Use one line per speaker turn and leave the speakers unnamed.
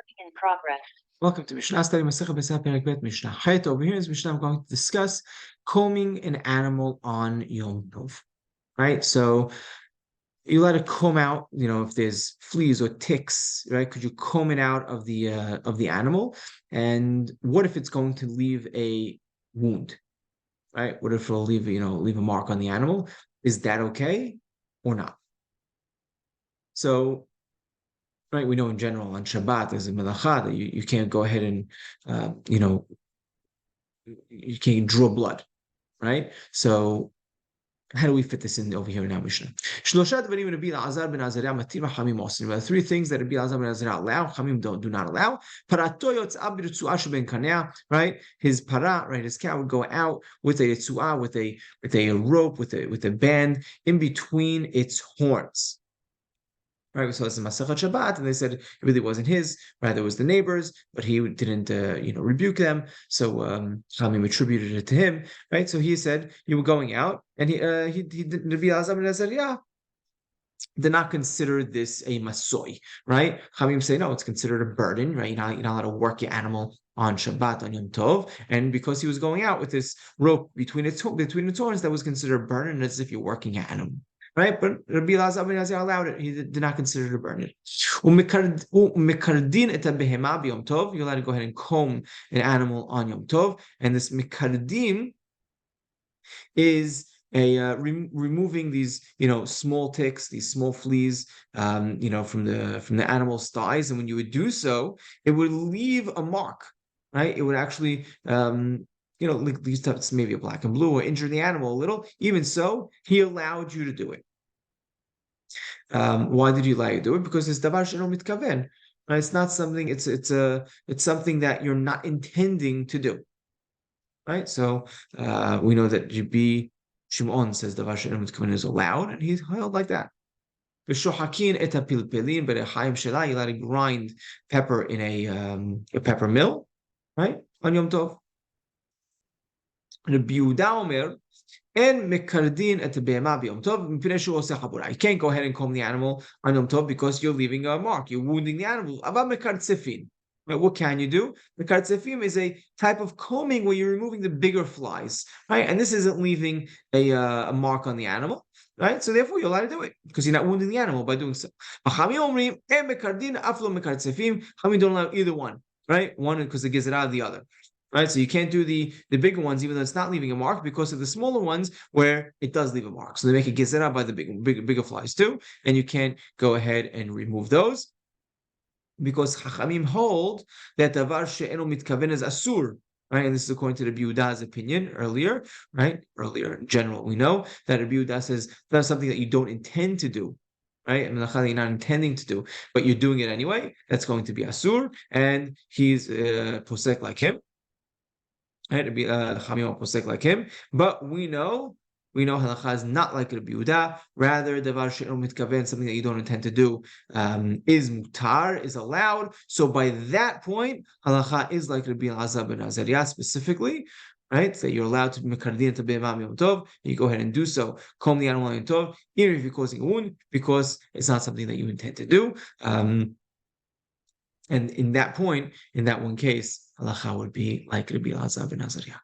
Recording in progress.
Welcome to Mishna study Masechet Besa Perek Bet Mishna. Hayat over here is Mishna. I'm going to discuss combing an animal on Yom Tov. Right, so you let it comb out. If there's fleas or ticks, right? Could you comb it out of the animal? And what if it's going to leave a wound? Right? What if it'll leave a mark on the animal? Is that okay or not? So. Right, we know in general on Shabbat there's a melacha that you can't go ahead and you can't draw blood, right? So how do we fit this in over here in our Mishnah? There are three things that Rabbi Elazar ben Azariah allow. Chamim do not allow. Right, his para, right, his cow would go out with a yitzua, with a rope, with a band in between its horns. Right, we saw this in Masechet Shabbat, and they said it really wasn't his, rather it was the neighbors, but he didn't, rebuke them. So Chamim attributed it to him, right? So he said you were going out, and he did Rabbi Elazar ben Azariah did not consider this a masoi, right? Chamim say no, it's considered a burden, right? You're not allowed to work your animal on Shabbat, on Yom Tov, and because he was going out with this rope between its horns, that was considered a burden, as if you're working your animal. Right, but Rabbi Elazar ben Azariah allowed it. He did not consider to burn it. You're allowed to go ahead and comb an animal on Yom Tov, and this mikardim is removing these small ticks, these small fleas, from the animal's thighs, and when you would do so, it would leave a mark. Right, it would actually these types, maybe a black and blue, or injure the animal a little. Even so, he allowed you to do it. Why did he allow you to do it? Because it's davar she'eno mitkaven. Right? It's not something. It's something that you're not intending to do. Right. So we know that Rabbi Shimon says davar she'eno mitkaven is allowed, and he's held like that. V'shohakin et hapilpilin b'rechaim shelah. You let it grind pepper in a pepper mill, right, on Yom Tov. Rabbi Yehuda Omer, and mekardin et behema b'Yom Tov mipnei shu oseh habura. You can't go ahead and comb the animal on Yom Tov because you're leaving a mark. You're wounding the animal. Ava mekartzefin. Right, what can you do? Mekartzefim is a type of combing where you're removing the bigger flies, right? And this isn't leaving a mark on the animal, right? So therefore, you're allowed to do it because you're not wounding the animal by doing so. Chamim don't allow either one, right? One because it gives it out of the other. Right, so you can't do the bigger ones, even though it's not leaving a mark, because of the smaller ones where it does leave a mark. So they make a gezerah by the bigger flies too, and you can't go ahead and remove those because Chachamim hold that davar she'eno mitkaven is asur. Right, and this is according to Rabbi Yehuda's opinion earlier. Right, earlier in general, we know that Rabbi Yehuda says that's something that you don't intend to do. Right, and you're not intending to do, but you're doing it anyway. That's going to be asur, and he's posek like him. Right, to be posek like him, but we know halacha is not like Rabbi Yehuda. Rather, davar she'eno mitkaven, something that you don't intend to do, is mutar, is allowed. So by that point, halacha is like Rabbi Elazar ben Azariah specifically, right? So you're allowed to mekardin to behema Yom Tov. You go ahead and do so, comb the animal on Yom Tov, even if you're causing a wound, because it's not something that you intend to do. And in that point, in that one case, halacha would be like Rabbi Elazar ben Azariah.